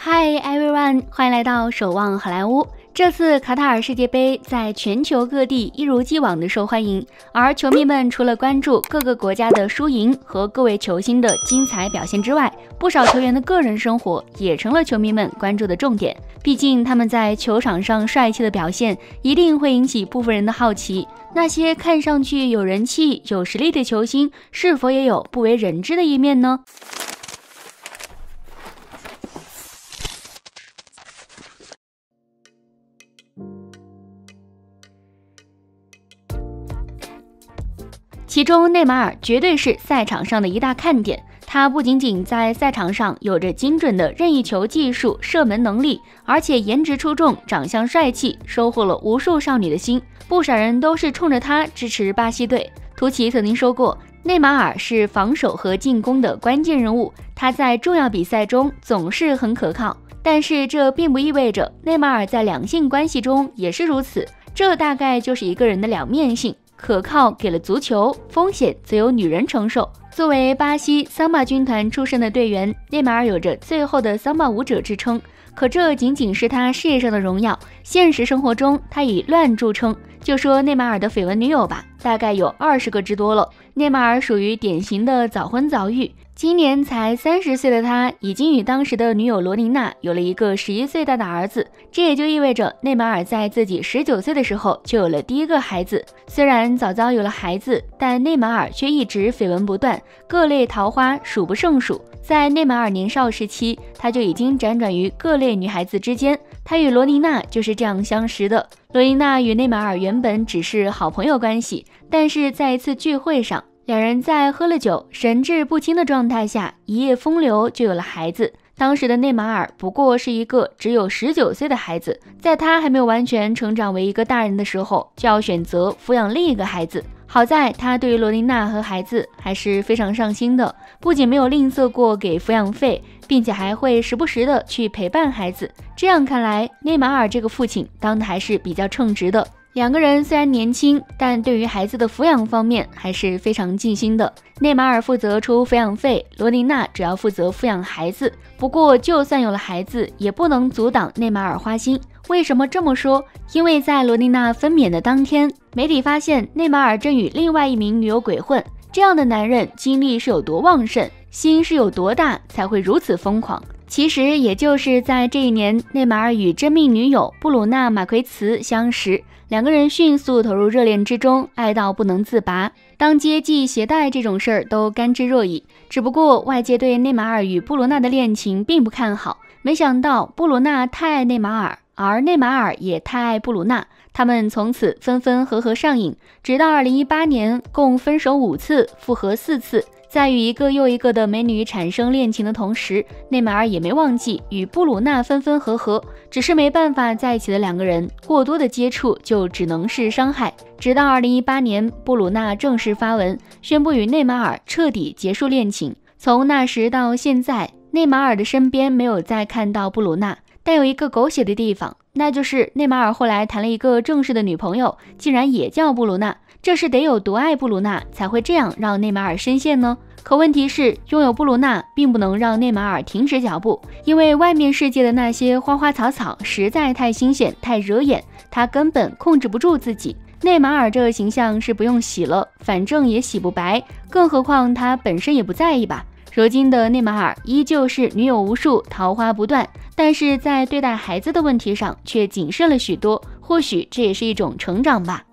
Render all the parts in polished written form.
Hi everyone， 欢迎来到守望好莱坞。这次卡塔尔世界杯在全球各地一如既往的受欢迎，而球迷们除了关注各个国家的输赢和各位球星的精彩表现之外，不少球员的个人生活也成了球迷们关注的重点。毕竟他们在球场上帅气的表现，一定会引起部分人的好奇。那些看上去有人气、有实力的球星，是否也有不为人知的一面呢？其中内马尔绝对是赛场上的一大看点，他不仅仅在赛场上有着精准的任意球技术、射门能力，而且颜值出众，长相帅气，收获了无数少女的心。不少人都是冲着他支持巴西队。图奇曾经说过，内马尔是防守和进攻的关键人物，他在重要比赛中总是很可靠。但是这并不意味着内马尔在两性关系中也是如此，这大概就是一个人的两面性。可靠给了足球，风险则由女人承受。作为巴西桑巴军团出身的队员，内马尔有着最后的桑巴舞者之称，可这仅仅是他事业上的荣耀，现实生活中他以乱著称。就说内马尔的绯闻女友吧，大概有20个之多了。内马尔属于典型的早婚早育，今年才30岁的他，已经与当时的女友罗琳娜有了一个11岁大的儿子，这也就意味着内马尔在自己19岁的时候就有了第一个孩子。虽然早早有了孩子，但内马尔却一直绯闻不断，各类桃花数不胜数。在内马尔年少时期，他就已经辗转于各类女孩子之间，他与罗琳娜就是这样相识的。罗琳娜与内马尔原本只是好朋友关系，但是在一次聚会上，两人在喝了酒、神志不清的状态下，一夜风流就有了孩子。当时的内马尔不过是一个只有19岁的孩子，在他还没有完全成长为一个大人的时候，就要选择抚养另一个孩子。好在他对于罗琳娜和孩子还是非常上心的，不仅没有吝啬过给抚养费，并且还会时不时的去陪伴孩子。这样看来，内马尔这个父亲当的还是比较称职的。两个人虽然年轻，但对于孩子的抚养方面还是非常尽心的。内马尔负责出抚养费，罗琳娜主要负责抚养孩子。不过就算有了孩子，也不能阻挡内马尔花心。为什么这么说？因为在罗琳娜分娩的当天，媒体发现内马尔正与另外一名女友鬼混。这样的男人精力是有多旺盛，心是有多大，才会如此疯狂。其实也就是在这一年，内马尔与真命女友布鲁娜·马奎茨相识，两个人迅速投入热恋之中，爱到不能自拔。当街系鞋带这种事儿都甘之若饴。只不过外界对内马尔与布鲁娜的恋情并不看好，没想到布鲁娜太爱内马尔，而内马尔也太爱布鲁娜，他们从此分分合合上瘾，直到2018年共分手5次，复合4次。在与一个又一个的美女产生恋情的同时，内马尔也没忘记与布鲁娜分分合合，只是没办法在一起的两个人，过多的接触就只能是伤害。直到2018年，布鲁娜正式发文宣布与内马尔彻底结束恋情。从那时到现在，内马尔的身边没有再看到布鲁娜，但有一个狗血的地方，那就是内马尔后来谈了一个正式的女朋友，竟然也叫布鲁娜。这是得有多爱布鲁娜才会这样让内马尔深陷呢？可问题是，拥有布鲁娜并不能让内马尔停止脚步，因为外面世界的那些花花草草实在太新鲜太惹眼，他根本控制不住自己。内马尔这个形象是不用洗了，反正也洗不白，更何况他本身也不在意吧。如今的内马尔依旧是女友无数，桃花不断，但是在对待孩子的问题上却谨慎了许多，或许这也是一种成长吧。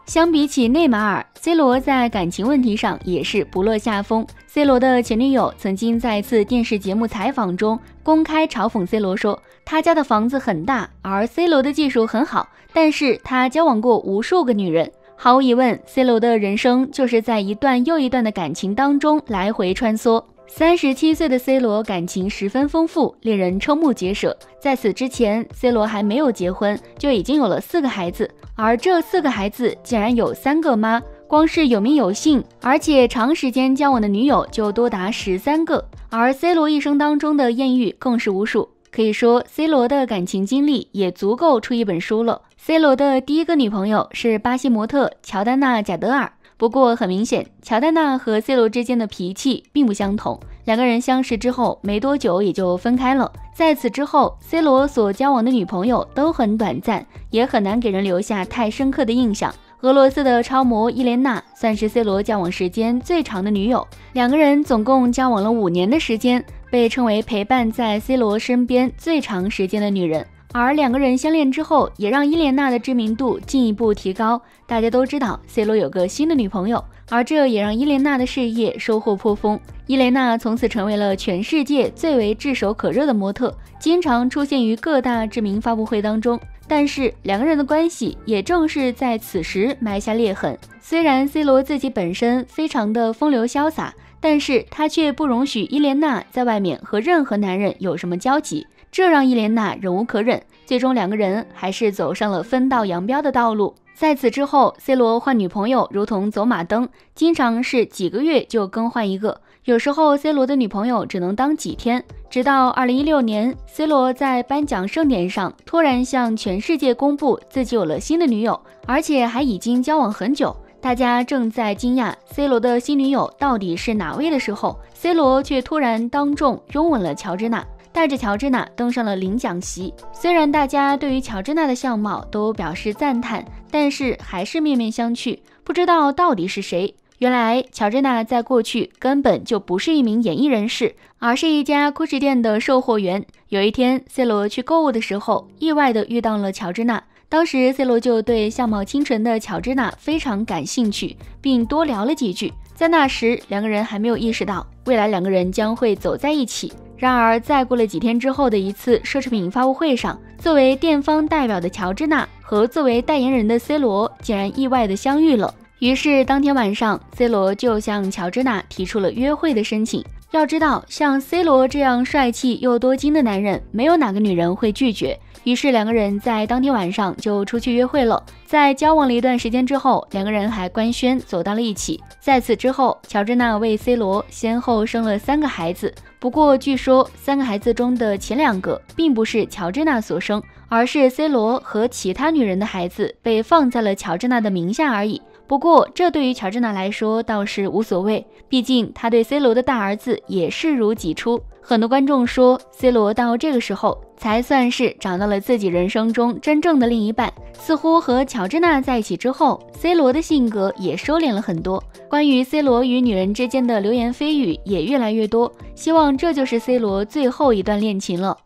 相比起内马尔， C 罗在感情问题上也是不落下风。C 罗的前女友曾经在一次电视节目采访中公开嘲讽 C 罗说，他家的房子很大，而 C 罗的技术很好，但是他交往过无数个女人。毫无疑问， C 罗的人生就是在一段又一段的感情当中来回穿梭。37岁的 C 罗感情十分丰富，令人瞠目结舌。在此之前， C 罗还没有结婚，就已经有了4个孩子，而这4个孩子竟然有3个妈，光是有名有姓，而且长时间交往的女友就多达13个。而 C 罗一生当中的艳遇更是无数，可以说 C 罗的感情经历也足够出一本书了。C 罗的第一个女朋友是巴西模特乔丹娜·贾德尔。不过很明显，乔丹娜和 C 罗之间的脾气并不相同，两个人相识之后没多久也就分开了。在此之后 ，C 罗所交往的女朋友都很短暂，也很难给人留下太深刻的印象。俄罗斯的超模伊莲娜算是 C 罗交往时间最长的女友，两个人总共交往了5年的时间，被称为陪伴在 C 罗身边最长时间的女人。而两个人相恋之后，也让伊莲娜的知名度进一步提高。大家都知道 C 罗有个新的女朋友，而这也让伊莲娜的事业收获颇丰。伊莲娜从此成为了全世界最为炙手可热的模特，经常出现于各大知名发布会当中。但是两个人的关系也正是在此时埋下裂痕。虽然 C 罗自己本身非常的风流潇洒，但是他却不容许伊莲娜在外面和任何男人有什么交集，这让伊莲娜忍无可忍，最终两个人还是走上了分道扬镳的道路。在此之后 ，C 罗换女朋友如同走马灯，经常是几个月就更换一个，有时候 C 罗的女朋友只能当几天。直到2016年 ，C 罗在颁奖盛典上突然向全世界公布自己有了新的女友，而且还已经交往很久。大家正在惊讶 C 罗的新女友到底是哪位的时候， C 罗却突然当众拥吻了乔治娜，带着乔治娜登上了领奖席。虽然大家对于乔治娜的相貌都表示赞叹，但是还是面面相觑，不知道到底是谁。原来乔治娜在过去根本就不是一名演艺人士，而是一家 GUCCI 店的售货员。有一天 C 罗去购物的时候，意外的遇到了乔治娜。当时 C 罗就对相貌清纯的乔治娜非常感兴趣，并多聊了几句。在那时两个人还没有意识到未来两个人将会走在一起。然而再过了几天之后的一次奢侈品发布会上，作为店方代表的乔治娜和作为代言人的 C 罗竟然意外的相遇了。于是当天晚上 C 罗就向乔治娜提出了约会的申请。要知道像 C 罗这样帅气又多金的男人，没有哪个女人会拒绝。于是两个人在当天晚上就出去约会了。在交往了一段时间之后，两个人还官宣走到了一起。在此之后，乔治娜为 C 罗先后生了3个孩子。不过据说3个孩子中的前2个并不是乔治娜所生，而是 C 罗和其他女人的孩子被放在了乔治娜的名下而已。不过这对于乔治娜来说倒是无所谓，毕竟她对 C 罗的大儿子也视如己出。很多观众说 C 罗到这个时候才算是找到了自己人生中真正的另一半，似乎和乔治娜在一起之后 C 罗的性格也收敛了很多。关于 C 罗与女人之间的流言蜚语也越来越多，希望这就是 C 罗最后一段恋情了。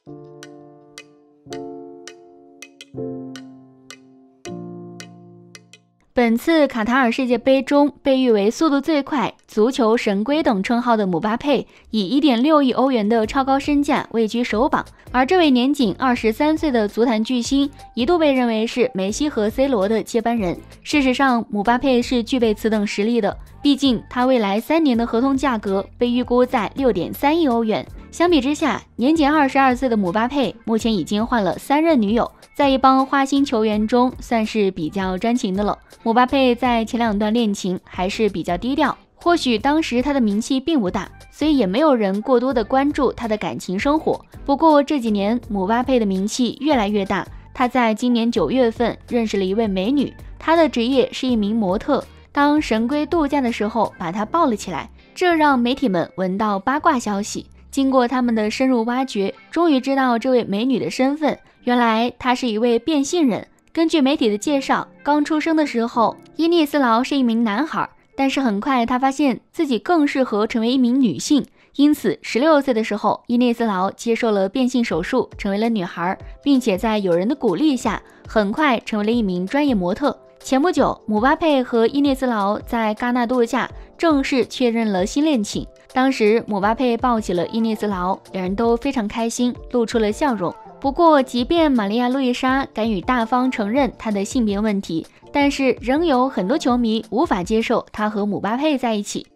本次卡塔尔世界杯中，被誉为速度最快、足球神龟等称号的姆巴佩，以 1.6 亿欧元的超高身价位居首榜。而这位年仅23岁的足坛巨星，一度被认为是梅西和 C 罗的接班人。事实上，姆巴佩是具备此等实力的，毕竟他未来3年的合同价格被预估在 6.3 亿欧元。相比之下，年仅22岁的姆巴佩目前已经换了3任女友，在一帮花心球员中算是比较专情的了。姆巴佩在前2段恋情还是比较低调，或许当时他的名气并不大，所以也没有人过多的关注他的感情生活。不过这几年姆巴佩的名气越来越大，他在今年9月份认识了一位美女，她的职业是一名模特，当神龟度假的时候把她抱了起来，这让媒体们闻到八卦消息。经过他们的深入挖掘，终于知道这位美女的身份，原来她是一位变性人。根据媒体的介绍，刚出生的时候，伊涅斯劳是一名男孩，但是很快他发现自己更适合成为一名女性，因此16岁的时候，伊涅斯劳接受了变性手术，成为了女孩，并且在有人的鼓励下，很快成为了一名专业模特。前不久，姆巴佩和伊涅斯劳在戛纳度假，正式确认了新恋情。当时姆巴佩抱起了伊涅斯劳，两人都非常开心，露出了笑容。不过即便玛利亚路易莎敢于大方承认她的性别问题，但是仍有很多球迷无法接受她和姆巴佩在一起。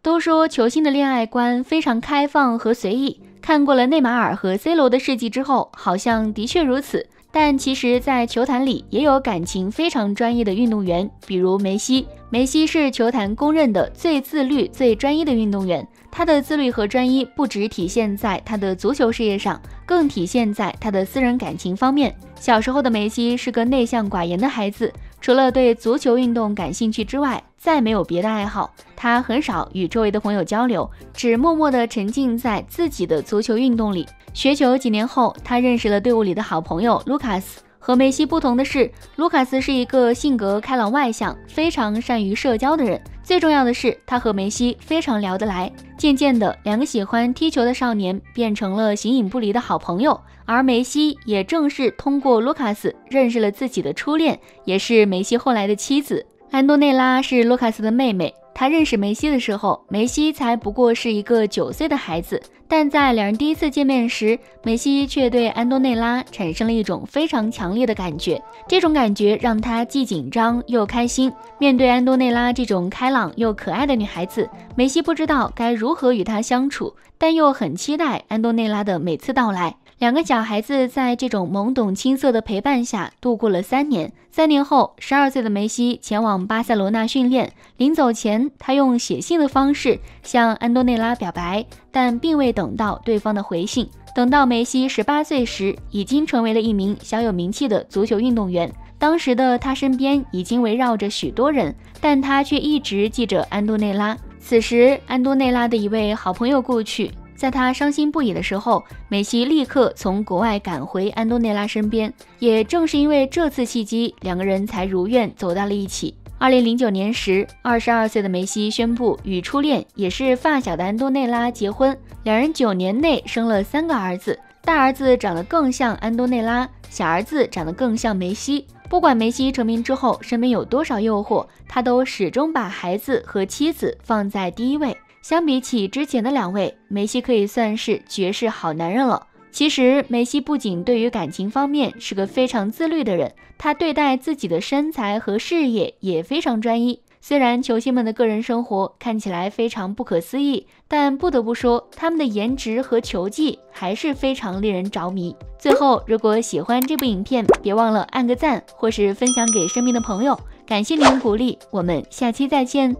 都说球星的恋爱观非常开放和随意，看过了内马尔和 C 罗的事迹之后，好像的确如此。但其实在球坛里也有感情非常专一的运动员，比如梅西。梅西是球坛公认的最自律、最专一的运动员。他的自律和专一不只体现在他的足球事业上，更体现在他的私人感情方面。小时候的梅西是个内向寡言的孩子，除了对足球运动感兴趣之外，再没有别的爱好。他很少与周围的朋友交流，只默默地沉浸在自己的足球运动里。学球几年后，他认识了队伍里的好朋友卢卡斯。和梅西不同的是，卢卡斯是一个性格开朗外向、非常善于社交的人。最重要的是，他和梅西非常聊得来。渐渐的，两个喜欢踢球的少年变成了形影不离的好朋友。而梅西也正是通过卢卡斯认识了自己的初恋，也是梅西后来的妻子。安多内拉是卢卡斯的妹妹。他认识梅西的时候，梅西才不过是一个9岁的孩子，但在两人第一次见面时，梅西却对安多内拉产生了一种非常强烈的感觉。这种感觉让他既紧张又开心。面对安多内拉这种开朗又可爱的女孩子，梅西不知道该如何与她相处，但又很期待安多内拉的每次到来。两个小孩子在这种懵懂青涩的陪伴下度过了3年。3年后，12岁的梅西前往巴塞罗那训练。临走前，他用写信的方式向安多内拉表白，但并未等到对方的回信。等到梅西18岁时，已经成为了一名小有名气的足球运动员。当时的他身边已经围绕着许多人，但他却一直记着安多内拉。此时，安多内拉的一位好朋友故去。在他伤心不已的时候，梅西立刻从国外赶回安多内拉身边。也正是因为这次契机，两个人才如愿走到了一起。2009年时，22岁的梅西宣布与初恋也是发小的安多内拉结婚。两人9年内生了3个儿子，大儿子长得更像安多内拉，小儿子长得更像梅西。不管梅西成名之后身边有多少诱惑，他都始终把孩子和妻子放在第一位。相比起之前的2位，梅西可以算是绝世好男人了。其实梅西不仅对于感情方面是个非常自律的人，他对待自己的身材和事业也非常专一。虽然球星们的个人生活看起来非常不可思议，但不得不说，他们的颜值和球技还是非常令人着迷。最后，如果喜欢这部影片，别忘了按个赞或是分享给身边的朋友，感谢您的鼓励，我们下期再见。